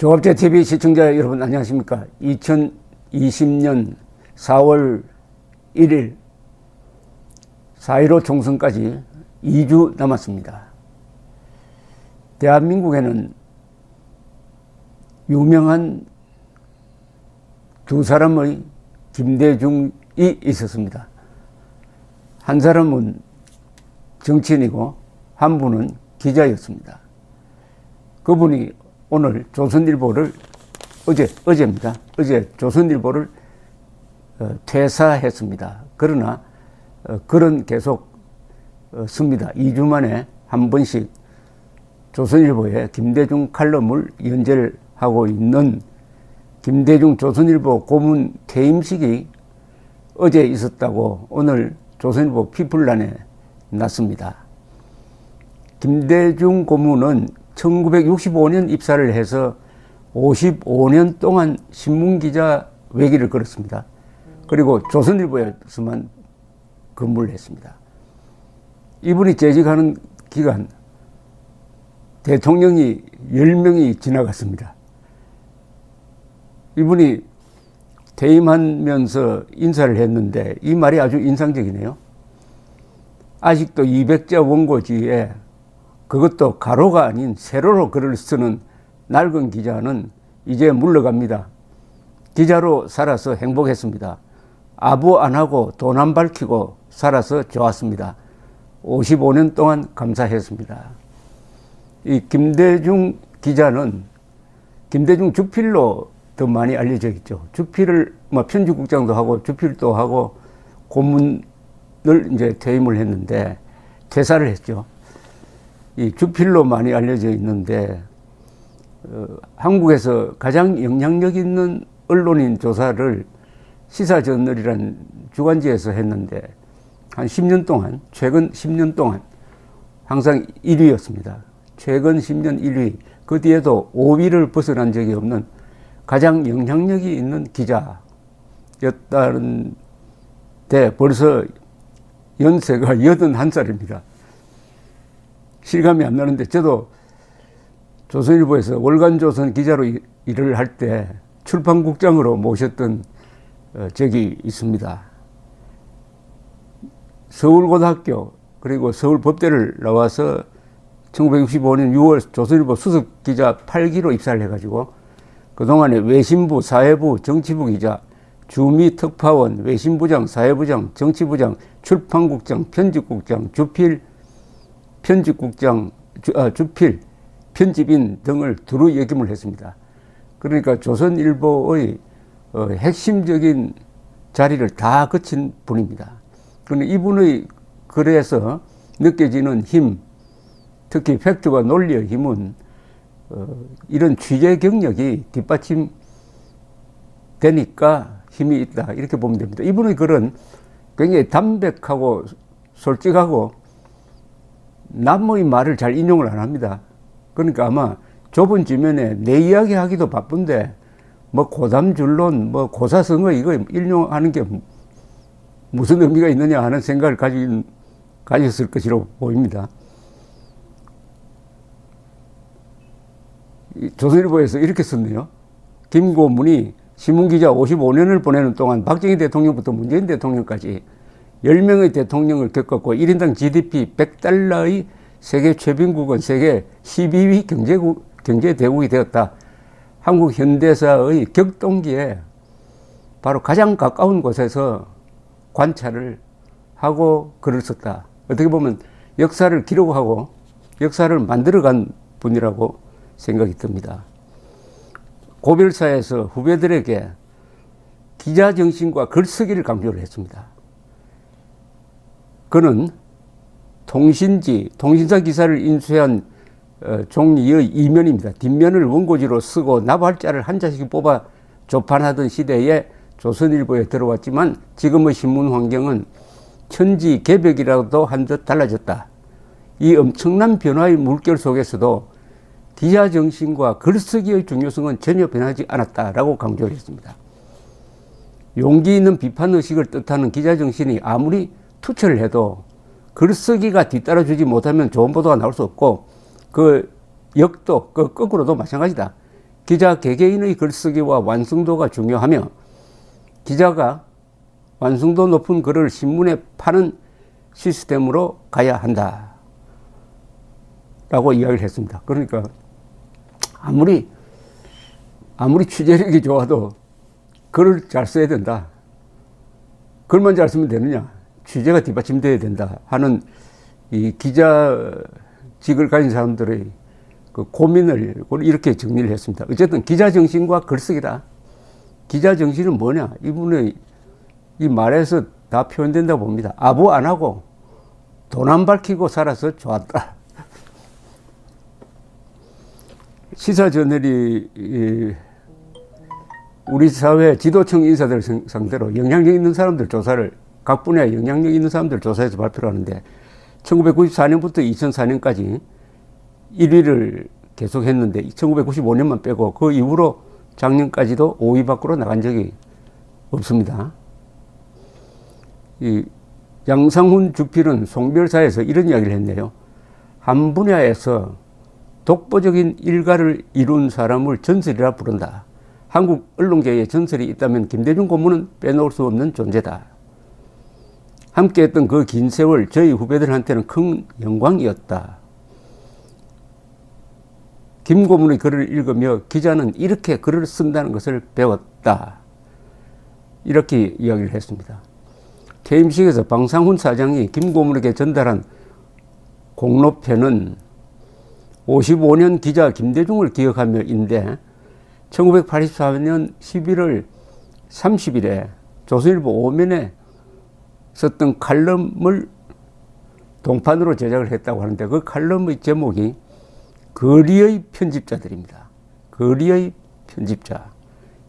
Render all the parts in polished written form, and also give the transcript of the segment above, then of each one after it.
조갑제TV 시청자 여러분 안녕하십니까. 2020년 4월 1일 4.15 총선까지 2주 남았습니다. 대한민국에는 유명한 두 사람의 김대중이 있었습니다. 한 사람은 정치인이고 한 분은 기자였습니다. 그분이 오늘 조선일보를 어제 조선일보를 퇴사했습니다. 그러나 글은 계속 씁니다. 2주 만에 한 번씩 조선일보에 김대중 칼럼을 연재를 하고 있는 김대중 조선일보 고문 퇴임식이 어제 있었다고 오늘 조선일보 피플란에 났습니다. 김대중 고문은 1965년 입사를 해서 55년 동안 신문기자 외길을 걸었습니다. 그리고 조선일보에서만 근무를 했습니다. 이분이 재직하는 기간 대통령이 10명이 지나갔습니다. 이분이 퇴임하면서 인사를 했는데 이 말이 아주 인상적이네요. 아직도 200자 원고지에 그것도 가로가 아닌 세로로 글을 쓰는 낡은 기자는 이제 물러갑니다. 기자로 살아서 행복했습니다. 아부 안 하고 돈 안 밝히고 살아서 좋았습니다. 55년 동안 감사했습니다. 이 김대중 기자는 김대중 주필로 더 많이 알려져 있죠. 주필을 편집국장도 하고 주필도 하고 고문을 이제 퇴임을 했는데 퇴사를 했죠. 이 주필로 많이 알려져 있는데 한국에서 가장 영향력 있는 언론인 조사를 시사저널이라는 주간지에서 했는데 한 10년 동안, 최근 10년 동안 항상 1위였습니다. 최근 10년 1위, 그 뒤에도 5위를 벗어난 적이 없는 가장 영향력이 있는 기자였다는데 벌써 연세가 81살입니다. 실감이 안 나는데 저도 조선일보에서 월간조선 기자로 일을 할 때 출판국장으로 모셨던 적이 있습니다. 서울고등학교 그리고 서울법대를 나와서 1965년 6월 조선일보 수석기자 8기로 입사를 해가지고 그동안에 외신부, 사회부, 정치부 기자, 주미 특파원, 외신부장, 사회부장, 정치부장, 출판국장, 편집국장, 주필, 주필, 편집인 등을 두루 역임을 했습니다. 그러니까 조선일보의 핵심적인 자리를 다 거친 분입니다. 그런데 이분의 글에서 느껴지는 힘, 특히 팩트와 논리의 힘은 이런 취재 경력이 뒷받침되니까 힘이 있다 이렇게 보면 됩니다. 이분의 글은 굉장히 담백하고 솔직하고 남의 말을 잘 인용을 안 합니다. 그러니까 아마 좁은 지면에 내 이야기 하기도 바쁜데 고담줄론 고사성어 이거 인용하는 게 무슨 의미가 있느냐 하는 생각을 가졌을 것이라고 보입니다. 조선일보에서 이렇게 썼네요. 김고문이 신문기자 55년을 보내는 동안 박정희 대통령부터 문재인 대통령까지 10명의 대통령을 겪었고 1인당 GDP 100달러의 세계 최빈국은 세계 12위 경제대국이 되었다. 한국 현대사의 격동기에 바로 가장 가까운 곳에서 관찰을 하고 글을 썼다. 어떻게 보면 역사를 기록하고 역사를 만들어간 분이라고 생각이 듭니다. 고별사에서 후배들에게 기자 정신과 글쓰기를 강조를 했습니다. 그는 통신사 기사를 인쇄한 종이의 이면입니다. 뒷면을 원고지로 쓰고 나발자를 한 자씩 뽑아 조판하던 시대에 조선일보에 들어왔지만 지금의 신문 환경은 천지개벽이라도 한 듯 달라졌다. 이 엄청난 변화의 물결 속에서도 기자 정신과 글쓰기의 중요성은 전혀 변하지 않았다라고 강조를 했습니다. 용기 있는 비판의식을 뜻하는 기자 정신이 아무리 투철을 해도 글쓰기가 뒤따라주지 못하면 좋은 보도가 나올 수 없고 그 역도 그 거꾸로도 마찬가지다. 기자 개개인의 글쓰기와 완성도가 중요하며 기자가 완성도 높은 글을 신문에 파는 시스템으로 가야 한다 라고 이야기를 했습니다. 그러니까 아무리 취재력이 좋아도 글을 잘 써야 된다. 글만 잘 쓰면 되느냐. 취재가 뒷받침돼야 된다 하는 이 기자직을 가진 사람들의 그 고민을 이렇게 정리를 했습니다. 어쨌든 기자 정신과 글쓰기다. 기자 정신은 뭐냐? 이분의 이 말에서 다 표현된다 봅니다. 아부 안 하고 돈 안 밝히고 살아서 좋았다. 시사저널이 우리 사회 지도층 인사들 상대로 영향력 있는 사람들 조사를, 각 분야에 영향력 있는 사람들 조사해서 발표를 하는데 1994년부터 2004년까지 1위를 계속 했는데 1995년만 빼고 그 이후로 작년까지도 5위 밖으로 나간 적이 없습니다. 이 양상훈 주필은 송별사에서 이런 이야기를 했네요. 한 분야에서 독보적인 일가를 이룬 사람을 전설이라 부른다. 한국 언론계에 전설이 있다면 김대중 고문은 빼놓을 수 없는 존재다. 함께했던 그 긴 세월 저희 후배들한테는 큰 영광이었다. 김 고문의 글을 읽으며 기자는 이렇게 글을 쓴다는 것을 배웠다. 이렇게 이야기를 했습니다. 퇴임식에서 방상훈 사장이 김 고문에게 전달한 공로편은 55년 기자 김대중을 기억하며인데 1984년 11월 30일에 조선일보 오면에 썼던 칼럼을 동판으로 제작을 했다고 하는데 그 칼럼의 제목이 거리의 편집자들입니다. 거리의 편집자.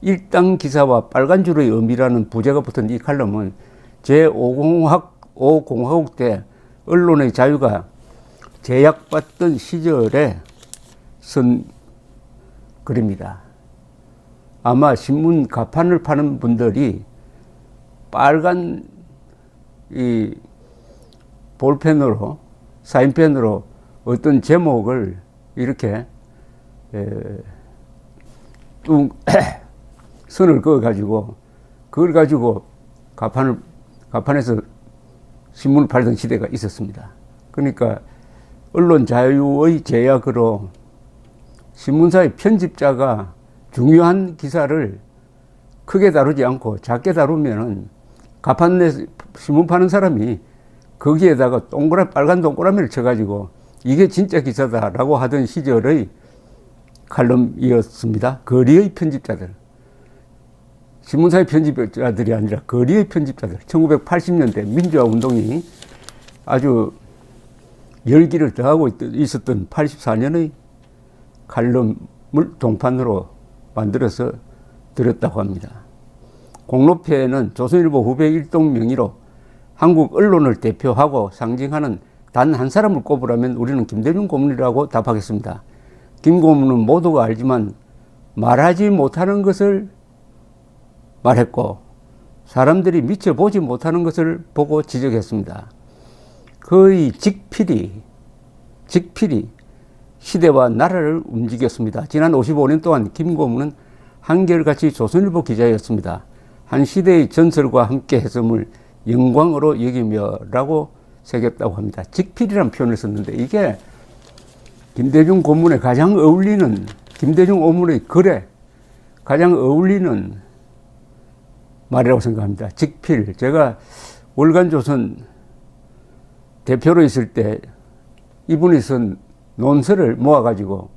일당 기사와 빨간 줄의 의미라는 부제가 붙은 이 칼럼은 제5공화국 때 언론의 자유가 제약받던 시절에 쓴 글입니다. 아마 신문 가판을 파는 분들이 빨간 이 볼펜으로, 사인펜으로 어떤 제목을 이렇게 선을 그어가지고 그걸 가지고 가판에서 신문을 팔던 시대가 있었습니다. 그러니까 언론 자유의 제약으로 신문사의 편집자가 중요한 기사를 크게 다루지 않고 작게 다루면은 가판 내 신문 파는 사람이 거기에다가 빨간 동그라미를 쳐가지고 이게 진짜 기사다라고 하던 시절의 칼럼이었습니다. 거리의 편집자들. 신문사의 편집자들이 아니라 거리의 편집자들. 1980년대 민주화 운동이 아주 열기를 더하고 있었던 84년의 칼럼을 동판으로 만들어서 드렸다고 합니다. 공로패에는 조선일보 후배 일동 명의로 한국 언론을 대표하고 상징하는 단 한 사람을 꼽으라면 우리는 김대중 고문이라고 답하겠습니다. 김 고문은 모두가 알지만 말하지 못하는 것을 말했고 사람들이 미처 보지 못하는 것을 보고 지적했습니다. 그의 직필이 시대와 나라를 움직였습니다. 지난 55년 동안 김 고문은 한결같이 조선일보 기자였습니다. 한 시대의 전설과 함께 했음을 영광으로 여기며 라고 새겼다고 합니다. 직필이라는 표현을 썼는데 이게 김대중 고문에 가장 어울리는, 김대중 고문의 글에 가장 어울리는 말이라고 생각합니다. 직필. 제가 월간조선 대표로 있을 때 이분이 쓴 논설을 모아가지고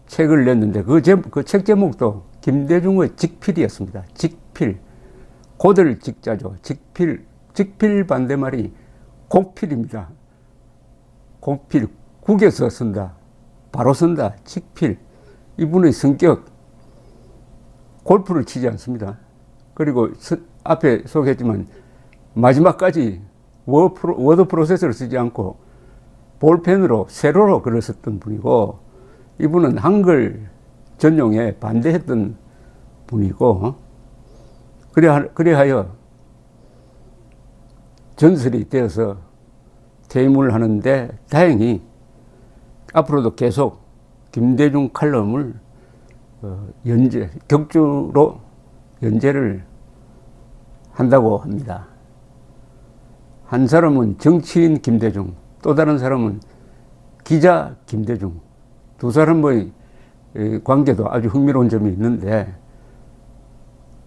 책을 냈는데 그 책 제목도 김대중의 직필이었습니다. 직필. 곧을 직자죠. 직필 반대말이 곡필입니다. 곡필. 국에서 쓴다. 바로 쓴다. 직필. 이분의 성격. 골프를 치지 않습니다. 그리고 앞에 소개했지만 마지막까지 워드 프로세서를 쓰지 않고 볼펜으로 세로로 글을 썼던 분이고 이분은 한글 전용에 반대했던 분이고 그래하여 전설이 되어서 퇴임을 하는데 다행히 앞으로도 계속 김대중 칼럼을 격주로 연재를 한다고 합니다. 한 사람은 정치인 김대중, 또 다른 사람은 기자 김대중. 두 사람의 관계도 아주 흥미로운 점이 있는데,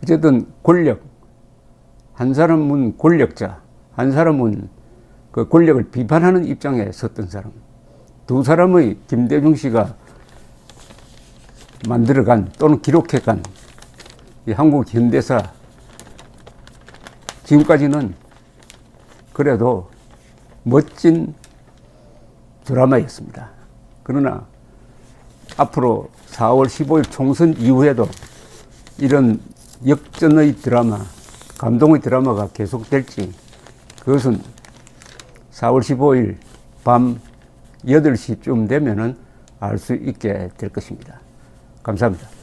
어쨌든 권력, 한 사람은 권력자, 한 사람은 그 권력을 비판하는 입장에 섰던 사람. 두 사람의 김대중 씨가 만들어간 또는 기록해간 이 한국 현대사, 지금까지는 그래도 멋진 드라마였습니다. 그러나 앞으로 4월 15일 총선 이후에도 이런 역전의 드라마, 감동의 드라마가 계속될지, 그것은 4월 15일 밤 8시쯤 되면은 알 수 있게 될 것입니다. 감사합니다.